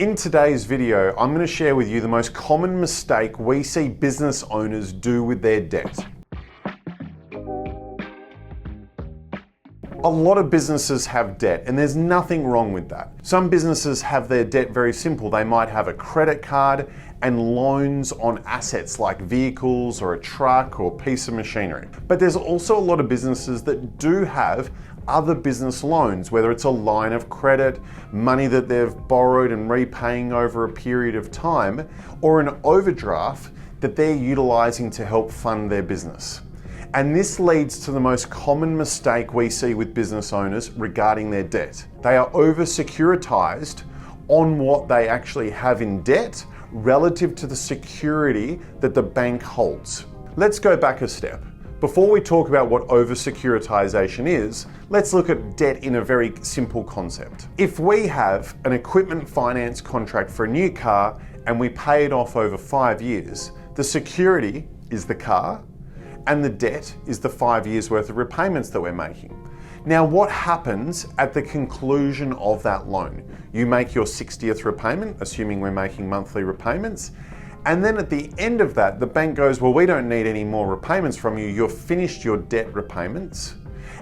In today's video, I'm going to share with you the most common mistake we see business owners do with their debt. A lot of businesses have debt, and there's nothing wrong with that. Some businesses have their debt very simple. They might have a credit card and loans on assets like vehicles or a truck or a piece of machinery. But there's also a lot of businesses that do have other business loans, whether it's a line of credit, money that they've borrowed and repaying over a period of time, or an overdraft that they're utilizing to help fund their business. And this leads to the most common mistake we see with business owners regarding their debt. They are over-securitized on what they actually have in debt relative to the security that the bank holds. Let's go back a step. Before we talk about what over-securitization is, let's look at debt in a very simple concept. If we have an equipment finance contract for a new car and we pay it off over 5 years, the security is the car and the debt is the 5 years worth of repayments that we're making. Now, what happens at the conclusion of that loan? You make your 60th repayment, assuming we're making monthly repayments, and then at the end of that, the bank goes, well, we don't need any more repayments from you. You've finished your debt repayments.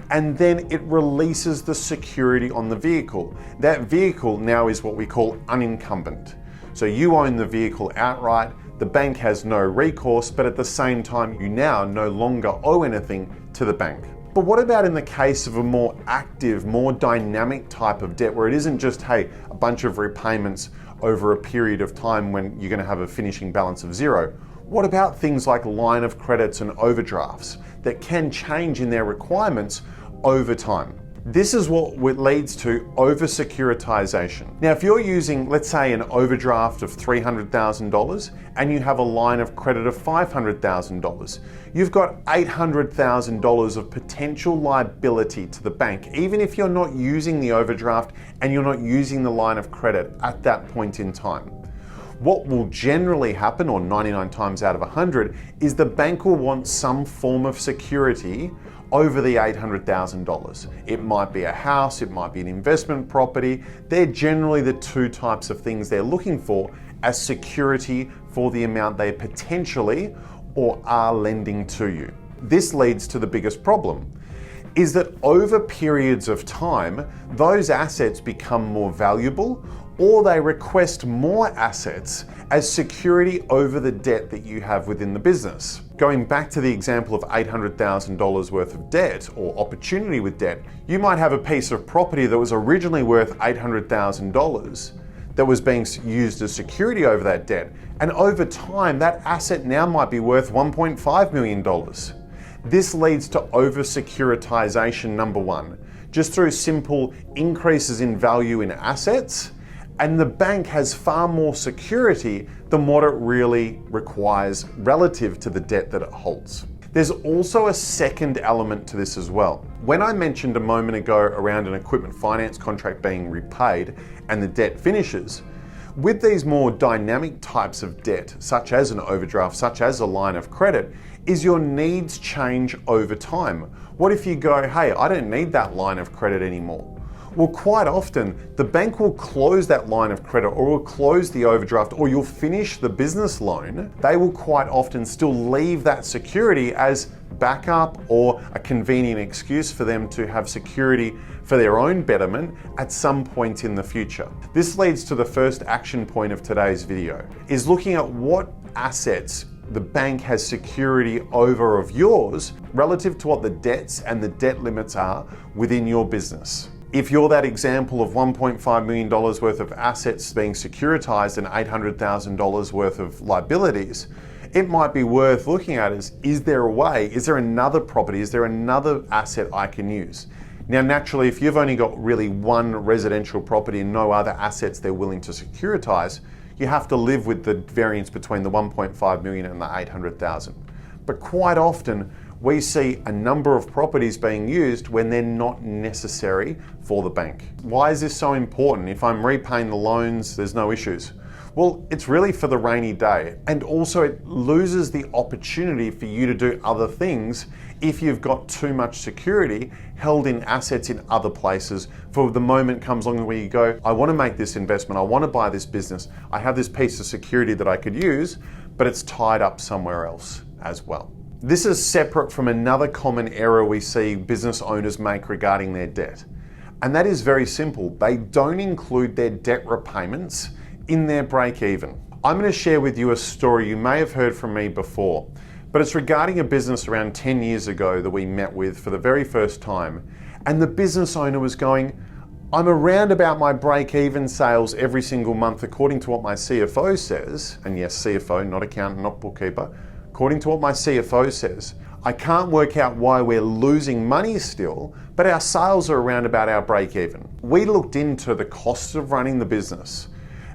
And then it releases the security on the vehicle. That vehicle now is what we call unencumbered. So you own the vehicle outright. The bank has no recourse, but at the same time, you now no longer owe anything to the bank. But what about in the case of a more active, more dynamic type of debt where it isn't just, hey, a bunch of repayments over a period of time when you're going to have a finishing balance of zero? What about things like line of credits and overdrafts that can change in their requirements over time? This is what leads to over-securitization. Now, if you're using, let's say, an overdraft of $300,000 and you have a line of credit of $500,000, you've got $800,000 of potential liability to the bank, even if you're not using the overdraft and you're not using the line of credit at that point in time. What will generally happen, or 99 times out of 100, is the bank will want some form of security over the $800,000. It might be a house, it might be an investment property. They're generally the two types of things they're looking for as security for the amount they potentially or are lending to you. This leads to the biggest problem, is that over periods of time, those assets become more valuable or they request more assets as security over the debt that you have within the business. Going back to the example of $800,000 worth of debt or opportunity with debt, you might have a piece of property that was originally worth $800,000 that was being used as security over that debt. And over time, that asset now might be worth $1.5 million. This leads to over-securitization, number one, just through simple increases in value in assets, and the bank has far more security than what it really requires relative to the debt that it holds. There's also a second element to this as well. When I mentioned a moment ago around an equipment finance contract being repaid and the debt finishes, with these more dynamic types of debt, such as an overdraft, such as a line of credit, is your needs change over time. What if you go, hey, I don't need that line of credit anymore? Well, quite often, the bank will close that line of credit or will close the overdraft, or you'll finish the business loan. They will quite often still leave that security as backup or a convenient excuse for them to have security for their own betterment at some point in the future. This leads to the first action point of today's video, is looking at what assets the bank has security over of yours relative to what the debts and the debt limits are within your business. If you're that example of $1.5 million worth of assets being securitized and $800,000 worth of liabilities, it might be worth looking at is there a way, is there another property, is there another asset I can use? Now, naturally, if you've only got really one residential property and no other assets they're willing to securitize, you have to live with the variance between the 1.5 million and the 800,000. But quite often, we see a number of properties being used when they're not necessary for the bank. Why is this so important? If I'm repaying the loans, there's no issues. Well, it's really for the rainy day, and also it loses the opportunity for you to do other things if you've got too much security held in assets in other places for the moment comes along where you go, I want to make this investment, I want to buy this business, I have this piece of security that I could use, but it's tied up somewhere else as well. This is separate from another common error we see business owners make regarding their debt. And that is very simple. They don't include their debt repayments in their break even. I'm going to share with you a story you may have heard from me before, but it's regarding a business around 10 years ago that we met with for the very first time. And the business owner was going, I'm around about my break even sales every single month according to what my CFO says. And yes, CFO, not accountant, not bookkeeper. According to what my CFO says, I can't work out why we're losing money still, but our sales are around about our break even. We looked into the costs of running the business,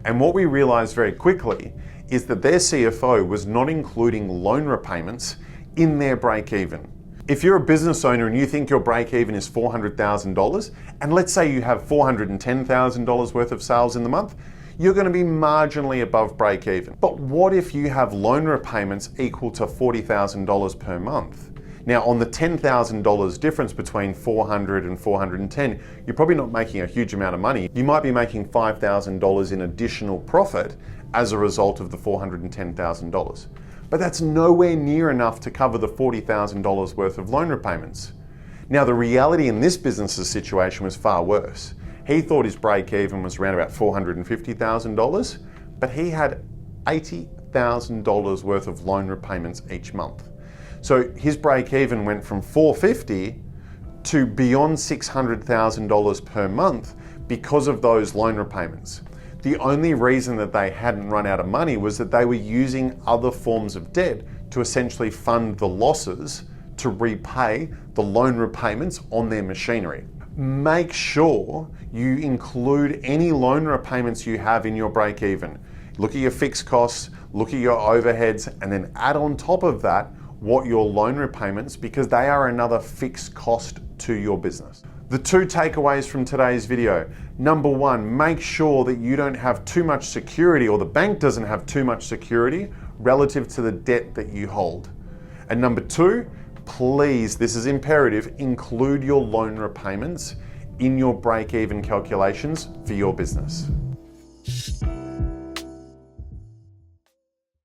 and what we realized very quickly is that their CFO was not including loan repayments in their break even. If you're a business owner and you think your break even is $400,000, and let's say you have $410,000 worth of sales in the month, you're going to be marginally above break even. But what if you have loan repayments equal to $40,000 per month? Now, on the $10,000 difference between 400 and 410, you're probably not making a huge amount of money. You might be making $5,000 in additional profit as a result of the $410,000. But that's nowhere near enough to cover the $40,000 worth of loan repayments. Now, the reality in this business's situation was far worse. He thought his break even was around about $450,000, but he had $80,000 worth of loan repayments each month. So his break even went from $450,000 to beyond $600,000 per month because of those loan repayments. The only reason that they hadn't run out of money was that they were using other forms of debt to essentially fund the losses to repay the loan repayments on their machinery. Make sure you include any loan repayments you have in your break even. Look at your fixed costs, look at your overheads, and then add on top of that what your loan repayments, because they are another fixed cost to your business. The two takeaways from today's video. Number one, make sure that you don't have too much security, or the bank doesn't have too much security relative to the debt that you hold. And number two, please, this is imperative, include your loan repayments in your break-even calculations for your business.